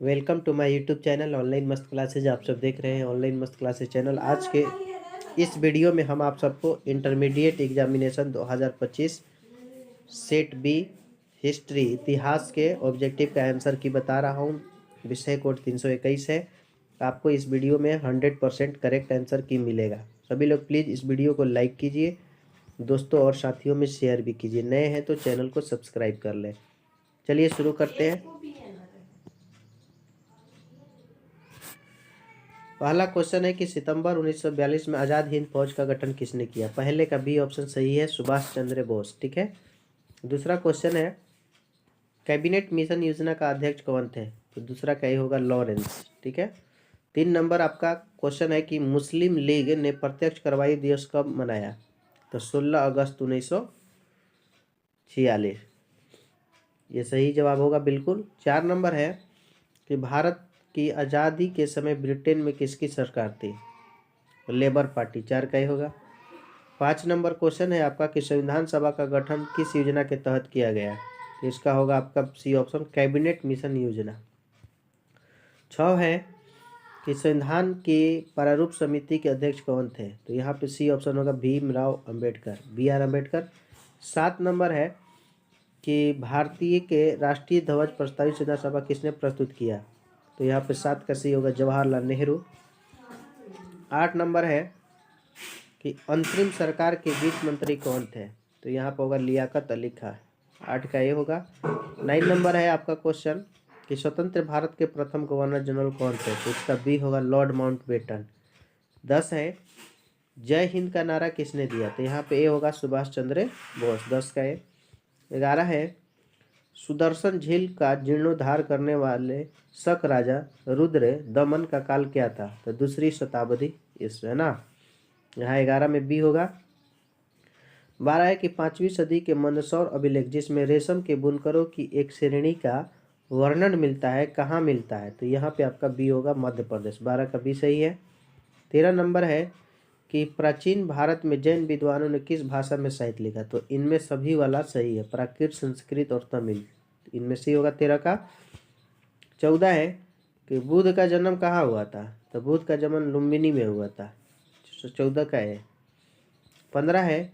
Welcome to my YouTube channel online मस्त classes. आप सब देख रहे हैं ऑनलाइन मस्त क्लासेज चैनल। आज के इस वीडियो में हम आप सबको intermediate examination 2025 set B history इतिहास के ऑब्जेक्टिव का आंसर की बता रहा हूं। विषय कोड 321 है। आपको इस वीडियो में 100% करेक्ट आंसर की मिलेगा। सभी लोग प्लीज़ इस वीडियो को लाइक कीजिए, दोस्तों और साथियों में शेयर भी कीजिए। नए हैं तो चैनल को सब्सक्राइब कर लें। चलिए शुरू करते हैं। पहला क्वेश्चन है कि सितंबर 1942 में आज़ाद हिंद फौज का गठन किसने किया। पहले का बी ऑप्शन सही है, सुभाष चंद्र बोस। ठीक है। दूसरा क्वेश्चन है कैबिनेट मिशन योजना का अध्यक्ष कौन थे। तो दूसरा का ये होगा लॉरेंस। ठीक है। 3 नंबर आपका क्वेश्चन है कि मुस्लिम लीग ने प्रत्यक्ष कार्रवाई दिवस कब मनाया। तो 16 अगस्त 1946। ये सही जवाब होगा बिल्कुल। 4 नंबर है कि भारत की आज़ादी के समय ब्रिटेन में किसकी सरकार थी। Labour party. 4 का ही होगा। 5 नंबर क्वेश्चन है आपका कि संविधान सभा का गठन किस योजना के तहत किया गया। तो इसका होगा आपका सी ऑप्शन, कैबिनेट मिशन योजना। 6 है कि संविधान की प्रारूप समिति के अध्यक्ष कौन थे। तो यहाँ पे सी ऑप्शन होगा, भीमराव अंबेडकर, BR अम्बेडकर। 7 नंबर है कि भारतीय के राष्ट्रीय ध्वज प्रस्तावित संविधान सभा किसने प्रस्तुत किया। तो यहाँ पे 7 का सी होगा, जवाहरलाल नेहरू। 8 नंबर है कि अंतरिम सरकार के वित्त मंत्री कौन थे। तो यहाँ पर होगा लियाकत अली खां। 8 का ये होगा। 9 नंबर है आपका क्वेश्चन कि स्वतंत्र भारत के प्रथम गवर्नर जनरल कौन थे। तो इसका बी होगा, लॉर्ड माउंटबेटन। 10 है जय हिंद का नारा किसने दिया। तो यहाँ पे ए होगा, सुभाष चंद्र बोस। 10 का ये। 11 है सुदर्शन झील का जीर्णोद्धार करने वाले शक राजा रुद्र दमन का काल क्या था। तो दूसरी शताब्दी ईस्वी है ना। यहाँ 11 में बी होगा। 12 है कि 5वीं सदी के मंदसौर अभिलेख जिसमें रेशम के बुनकरों की एक श्रेणी का वर्णन मिलता है, कहाँ मिलता है। तो यहाँ पे आपका बी होगा, मध्य प्रदेश। 12 का बी सही है। 13 नंबर है कि प्राचीन भारत में जैन विद्वानों ने किस भाषा में साहित्य लिखा। तो इनमें सभी वाला सही है, प्राकृत, संस्कृत और तमिल। इनमें से होगा 13 का। 14 है कि बुद्ध का जन्म कहाँ हुआ था। तो बुद्ध का जन्म लुम्बिनी में हुआ था। 14 का है। 15 है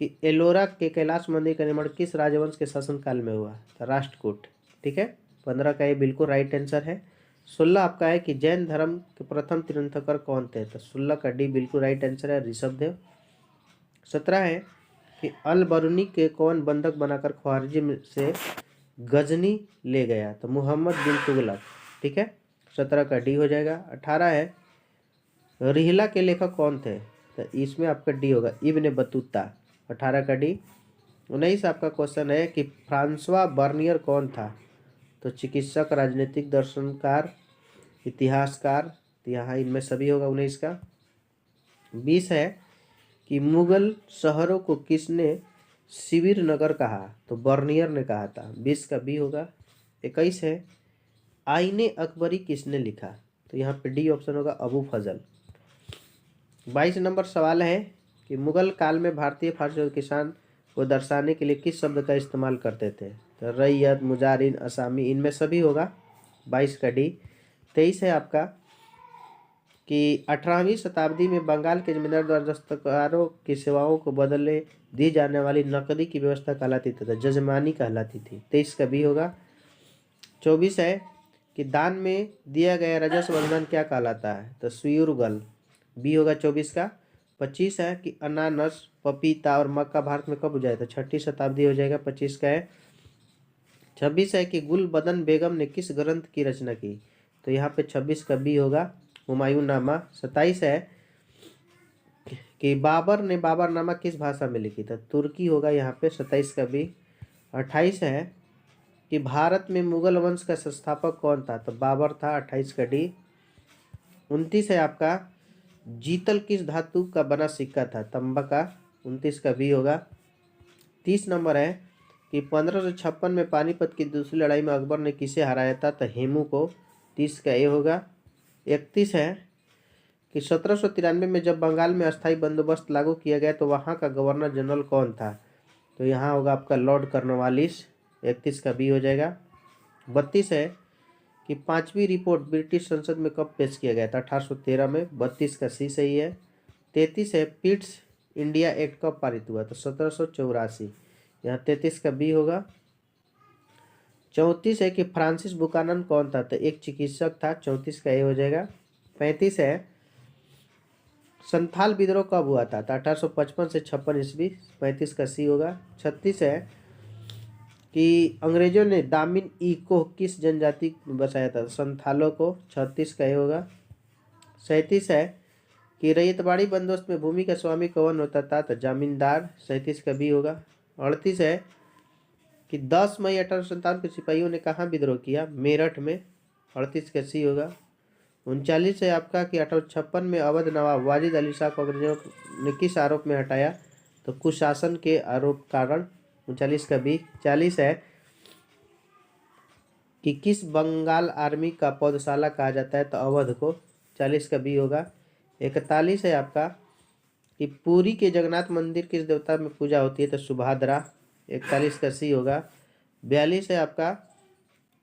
कि एलोरा के कैलाश मंदिर का निर्माण किस राजवंश के शासनकाल में हुआ। तो राष्ट्रकूट। ठीक है। 15 का ये बिल्कुल राइट आंसर है। 16 आपका है कि जैन धर्म के प्रथम तीर्थंकर कौन थे। तो 16 का डी बिल्कुल राइट आंसर है, ऋषभदेव। 17 है कि अल बरूनी के कौन बंधक बनाकर ख्वारिज़्म से गजनी ले गया। तो मोहम्मद बिन तुगलक। ठीक है। 17 का डी हो जाएगा। 18 है रिहला के लेखक कौन थे। तो इसमें आपका डी होगा, इब्न बतूता। 18 का डी। 19 आपका क्वेश्चन है कि फ्रांसवा बर्नियर कौन था। तो चिकित्सक, राजनीतिक दर्शनकार, इतिहासकार। तो यहाँ इनमें सभी होगा 19 का। 20 है कि मुगल शहरों को किसने शिविर नगर कहा। तो बर्नियर ने कहा था। 20 का बी होगा। 21 है आईने अकबरी किसने लिखा। तो यहाँ पे डी ऑप्शन होगा, अबू फजल। 22 नंबर सवाल है कि मुगल काल में भारतीय फारसी और किसान को दर्शाने के लिए किस शब्द का इस्तेमाल करते थे। तो रैयत, मुजारिन, असामी, इनमें सभी होगा। 22 का डी। 23 है आपका कि 18वीं शताब्दी में बंगाल के जमींदार द्वारा दस्तकारों की सेवाओं को बदले दी जाने वाली नकदी की व्यवस्था कहलाती थी। तो जजमानी कहलाती थी। 23 का बी होगा। 24 है कि दान में दिया गया राजस्व अनुदान क्या कहलाता है। तो सुयुर्गल। बी होगा 24 का। 25 है कि अनानस, पपीता और मक्का भारत में कब उगाया था। 6ठी शताब्दी हो जाएगा। 25 का है। 26 है कि गुलबदन बेगम ने किस ग्रंथ की रचना की। तो यहाँ पे 26 का बी होगा, हुमायूं नामा। 27 है कि बाबर ने बाबरनामा किस भाषा में लिखी। था तुर्की होगा यहाँ पे। 27 का बी। 28 है कि भारत में मुगल वंश का संस्थापक कौन था। तो बाबर था। 28 का डी। 29 है आपका जीतल किस धातु का बना सिक्का था। तांबा का। 29 का बी होगा। 30 नंबर है कि 1556 में पानीपत की दूसरी लड़ाई में अकबर ने किसे हराया था। तो हेमू को। 30 का ए होगा। 31 है कि 1793 में जब बंगाल में अस्थायी बंदोबस्त लागू किया गया तो वहाँ का गवर्नर जनरल कौन था। तो यहाँ होगा आपका लॉर्ड कॉर्नवालिस। 31 का बी हो जाएगा। 32 है कि 5वीं रिपोर्ट ब्रिटिश संसद में कब पेश किया गया था? 1813 में। 32 का सी सही है। 33 है, पिट्स इंडिया एक्ट कब पारित हुआ? तो 1784। यहाँ 33 का बी होगा। 34 है कि फ्रांसिस बुकानन कौन था? तो एक चिकित्सक था। 34 का ए हो जाएगा। 35 है, संथाल विद्रोह कब हुआ था? तो 1855 से 56 ईस्वी। 35 का सी होगा। 36 है कि अंग्रेजों ने दामिन ई को किस जनजाति में बसाया था? संथालों को। 36 का ए होगा। 37 है कि रैयतवाड़ी बंदोबस्त में भूमि का स्वामी कौन होता था? तो जमींदार। 37 का बी होगा। 38 है कि 10 मई 1857 के सिपाहियों ने कहाँ विद्रोह किया? मेरठ में। 38 का सी होगा। 39 है आपका कि 1856 में अवध नवाब वाजिद अली शाह को अंग्रेजों ने किस आरोप में हटाया? तो कुशासन के आरोप कारण। 39 का बी। 40 है कि किस बंगाल आर्मी का पौधशाला कहा जाता है? तो अवध को। 40 का बी होगा। 41 है आपका कि पुरी के जगन्नाथ मंदिर किस देवता में पूजा होती है? तो सुभद्रा। 41 का सी होगा। 42 है आपका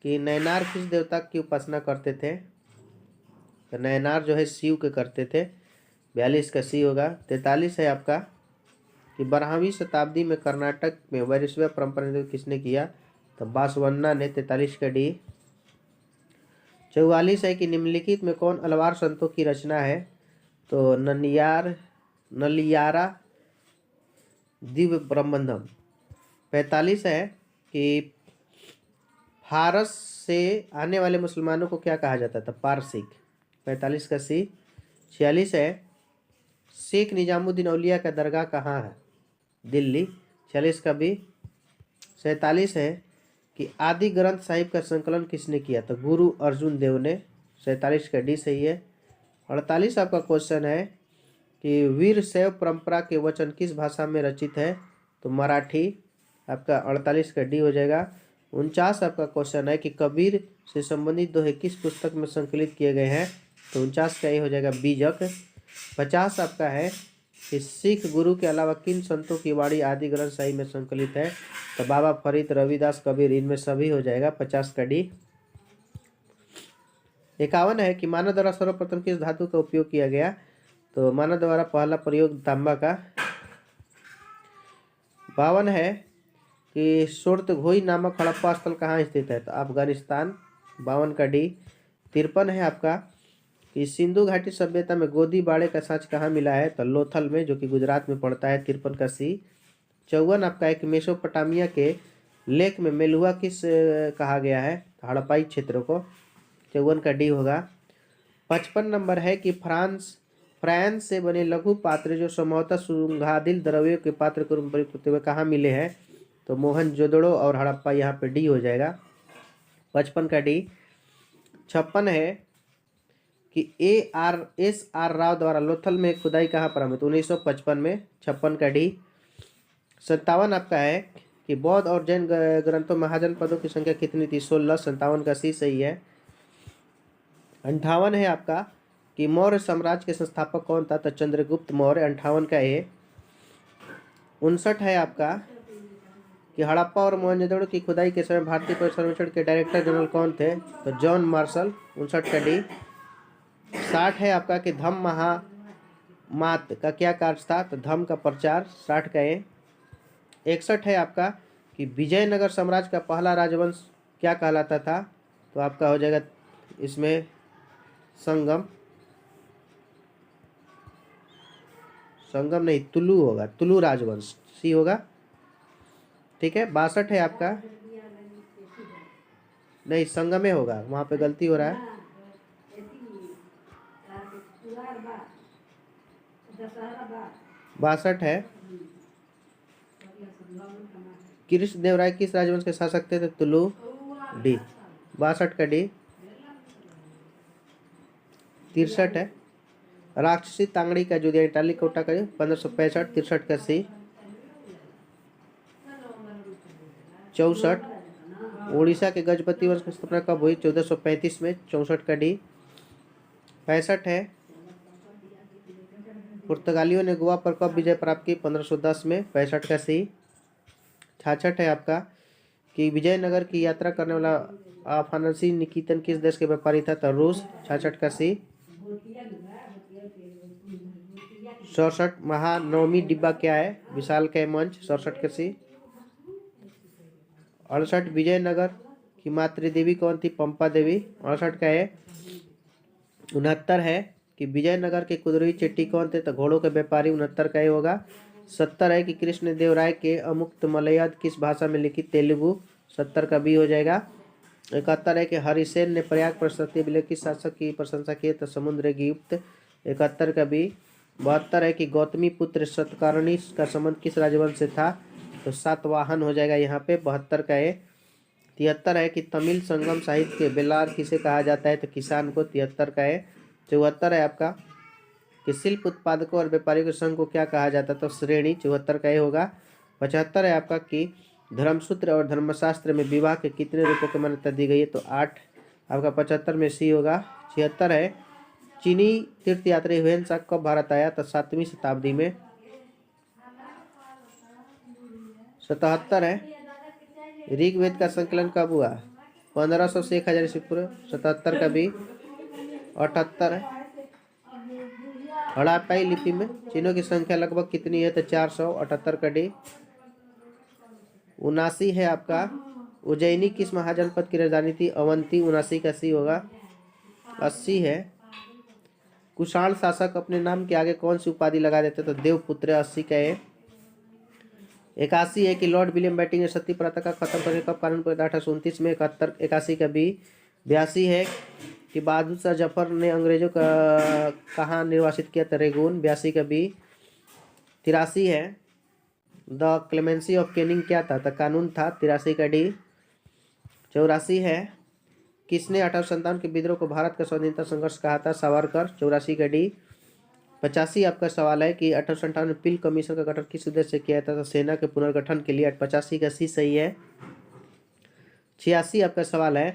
कि नैनार किस देवता की उपासना करते थे? तो नैनार जो है शिव के करते थे। 42 का सी होगा। 43 है आपका कि 12वीं शताब्दी में कर्नाटक में वैष्णव परंपरा किसने किया? तो बासवन्ना ने। 43 का डी। 44 है कि निम्नलिखित में कौन अलवार संतों की रचना है? तो नलियारा दिव्य प्रबंधम। 45 है कि फारस से आने वाले मुसलमानों को क्या कहा जाता था? पारसिक। 45 का सी। 46 है शेख निजामुद्दीन औलिया का दरगाह कहाँ है? दिल्ली। 46 का बी। 47 है कि आदि ग्रंथ साहिब का संकलन किसने किया? तो गुरु अर्जुन देव ने। 47 का डी सही है। 48 आपका क्वेश्चन है कि वीर शैव परंपरा के वचन किस भाषा में रचित है? तो मराठी। आपका 48 का डी हो जाएगा। 49 आपका क्वेश्चन है कि कबीर से संबंधित दोहे किस पुस्तक में संकलित किए गए हैं? तो 49 का ये हो जाएगा बीजक। 50 आपका है कि सिख गुरु के अलावा किन संतों की वाणी आदि ग्रंथ साहिब में संकलित है? तो बाबा फरीद, रविदास, कबीर, इनमें सभी हो जाएगा। 50 का डी। 51 है कि मानव द्वारा सर्वप्रथम किस धातु का उपयोग किया गया? तो मानव द्वारा पहला प्रयोग तांबा का। 52 है कि सुरतघोई नामक हड़प्पा स्थल कहाँ स्थित है? तो अफगानिस्तान। 52 का डी। 53 है आपका कि सिंधु घाटी सभ्यता में गोदी बाड़े का साँच कहाँ मिला है? तो लोथल में, जो कि गुजरात में पड़ता है। 53 का सी। 54 आपका है कि मेसोपोटामिया के लेक में मेलुआ किस कहा गया है? तो हड़प्पाई क्षेत्र को। 54 का डी होगा। 55 नंबर है कि फ्रांस से बने लघु पात्र जो संभवतः सुगंधादिल द्रव्यों के पात्र के रूप में प्रयुक्त होते हुए कहाँ मिले हैं? तो मोहनजोदड़ो और हड़प्पा। यहाँ पे डी हो जाएगा। 55 का डी। 56 है कि एस आर राव द्वारा लोथल में खुदाई कहाँ प्रारंभ हुई? 1955 में। 56 का डी। 57 आपका है कि बौद्ध और जैन ग्रंथों में महाजनपदों की संख्या कितनी थी? 16। 57 का सी सही है। 58 है आपका कि मौर्य साम्राज्य के संस्थापक कौन था? तो चंद्रगुप्त मौर्य। 58 का ए। 59 है आपका कि हड़प्पा और मोहनजोदड़ो की खुदाई के समय भारतीय सर्वेक्षण के डायरेक्टर जनरल कौन थे? तो जॉन मार्शल। 59 का डी। 60 है आपका कि धम्म महामात का क्या कार्य था? तो धम्म का प्रचार। 60 का ए। 61 है आपका कि विजयनगर साम्राज्य का पहला राजवंश क्या कहलाता था? तो आपका हो जाएगा इसमें संगम नहीं, तुलु होगा। तुलु राजवंश सी होगा। ठीक है। 62 है आपका, नहीं संगमे होगा, वहां पे गलती हो रहा है। 62 है कृष्ण देव राय किस राजवंश के शासक थे? तो तुलु। डी। 62 का डी। 63 है राक्षसी तांगड़ी का जो दिया इटाली कोटा का 1565। 63 का सी। 64 उड़ीसा के गजपति वंश की स्थापना कब हुई? 1435 में। 64 का डी। 65 है पुर्तगालियों ने गोवा पर कब विजय प्राप्त की? 1510 में। 65 का सी। 66 है आपका कि विजयनगर की यात्रा करने वाला अफानासी निकितन किस देश के व्यापारी था? तो रूस। 66 का सी। 67 महानवमी डिब्बा क्या है? विशालकाय मंच। 67 का सी। 68 विजयनगर की मातृदेवी कौन थी? पंपा देवी। 68 का है। 69 है कि विजयनगर के कुदरुई चेट्टी कौन थे? तो घोड़ों के व्यापारी। 69 का ये होगा। 70 है कि कृष्णदेवराय के अमुक्त मलयाद किस भाषा में लिखी? तेलुगु। 70 का बी हो जाएगा। 71 है कि हरिसेन ने प्रयाग पर सत्यविले किस शासक की प्रशंसा की? तो समुद्रगुप्त। 71 का बी। 72 है कि गौतमी पुत्र सतकर्णी का संबंध किस राजवंश से था? तो सातवाहन हो जाएगा यहाँ पे। 72 का है। 73 है कि तमिल संगम साहित्य के बेलार किसे कहा जाता है? तो किसान को। 73 का है। 74 है आपका कि शिल्प उत्पादकों और व्यापारियों के संघ को क्या कहा जाता है? तो श्रेणी। 74 का ये होगा। 75 है आपका कि धर्मसूत्र और धर्मशास्त्र में विवाह के कितने रूपों की मान्यता दी गई है? तो 8 आपका। 75 में सी होगा। 76 है चीनी तीर्थयात्री हुएन कब भारत आया? तो 7वीं शताब्दी में। 77 है ऋग्वेद का संकलन कब हुआ? 1500 से 1000 ईस्वी पूर्व। 77 का भी। 78 है हड़प्पाई लिपि में चिन्हों की संख्या लगभग कितनी है? तो 400। 78 का डी। 79 है आपका उज्जैनी किस महाजनपद की राजधानी थी? अवंती। 79 का सी होगा। 80 है कुषाण शासक अपने नाम के आगे कौन सी उपाधि लगा देते? तो देवपुत्र। 80 का है। 81 है कि लॉर्ड विलियम बेटिंग ने सती प्रथा का खत्म करने का कानून पारित 1829 में। 71 81 का बी। 82 है कि बहादुर शाह जफर ने अंग्रेजों का कहाँ निर्वासित किया? था रेगून। 82 का बी। 83 है द क्लेमेंसी ऑफ केनिंग क्या था? तो कानून था। 83 का डी। 84 है किसने 1857 के विद्रोह को भारत का स्वाधीनता संघर्ष कहा था? सावरकर। 84 का डी। 85 आपका सवाल है कि 1858 में पिल कमीशन का गठन किस उद्देश्य से किया था? तो सेना के पुनर्गठन के लिए। 85 का सी सही है। 86 आपका सवाल है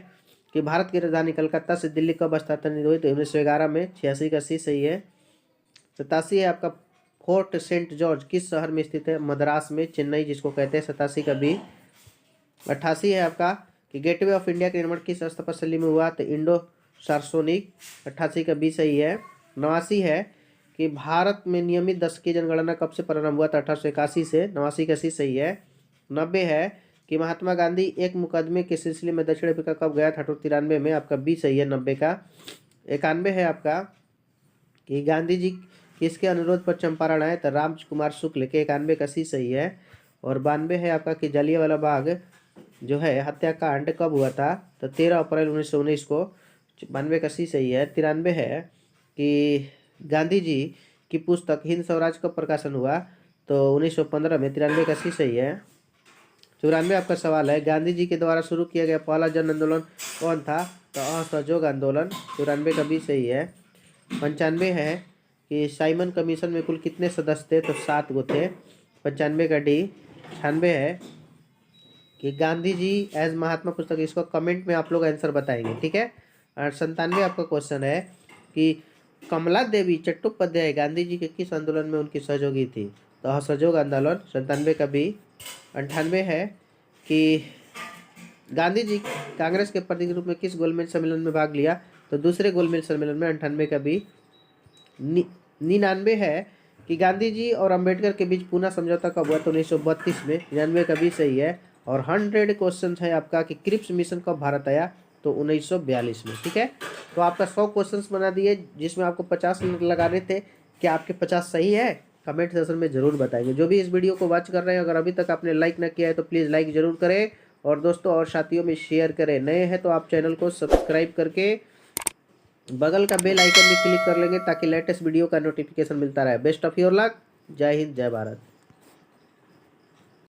कि भारत की राजधानी कलकत्ता से दिल्ली कब स्थानांतरित हुई? तो 1911 में। 86 का सी सही है। 87 है आपका फोर्ट सेंट जॉर्ज किस शहर में स्थित है? मद्रास में। चेन्नई जिसको कहते हैं। 87 का बी। 88 है आपका कि गेटवे ऑफ इंडिया का निर्माण किस स्थापत्य शैली में हुआ? तो इंडो सार्सोनिक। 88 का बी सही है। 89 है कि भारत में नियमित दशकीय जनगणना कब से प्रारंभ हुआ? था 1881 से। 89 का सी सही है। 90 है कि महात्मा गांधी एक मुकदमे के सिलसिले में दक्षिण अफ्रीका कब गया? था 1893 में। आपका बी सही है। 90 का। 91 है आपका कि गांधी जी किसके अनुरोध पर चंपारण आए? तो रामकुमार शुक्ल के। 91 का सी सही है। और 92 है आपका कि जलियांवाला बाग जो है हत्याकांड कब हुआ था? तो 13 अप्रैल 1919 को। 92 का सी सही है। 93 है कि गांधी जी की पुस्तक हिंद स्वराज कब प्रकाशन हुआ? तो 1915 में। 93 का सी सही है। 94 आपका सवाल है गांधी जी के द्वारा शुरू किया गया पहला जन आंदोलन कौन था? तो असहयोग आंदोलन। 94 का भी सही है। 95 है कि साइमन कमीशन में कुल कितने सदस्य थे? तो 7 गो थे। 95 का डी। 96 है कि गांधी जी एज महात्मा पुस्तक, इसको कमेंट में आप लोग आंसर बताएंगे, ठीक है। और 97 आपका क्वेश्चन है कि कमला देवी चट्टोपाध्याय गांधी जी के किस आंदोलन में उनकी सहयोगी थी? तो असहयोग आंदोलन। 97 का बी। 98 है कि गांधी जी कांग्रेस के प्रतीक रूप में किस गोलमेज सम्मेलन में भाग लिया? तो दूसरे गोलमेज सम्मेलन में। 98 का बी। 99 है कि गांधी जी और अंबेडकर के बीच पुनः समझौता कब हुआ? तो 1932 में। 99 का भी सही है। और 100 क्वेश्चन है आपका कि क्रिप्स मिशन कब भारत आया? तो 1942 में, ठीक है। तो आपका 100 क्वेश्चंस बना दिए जिसमें आपको 50 मिनट लगाने थे। क्या आपके 50 सही है? कमेंट सेक्शन में जरूर बताएंगे। जो भी इस वीडियो को वॉच कर रहे हैं, अगर अभी तक आपने लाइक ना किया है तो प्लीज़ लाइक जरूर करें और दोस्तों और साथियों में शेयर करें। नए हैं तो आप चैनल को सब्सक्राइब करके बगल का बेल आइकन भी क्लिक कर लेंगे ताकि लेटेस्ट वीडियो का नोटिफिकेशन मिलता रहे। Best of your luck. जय हिंद, जय भारत।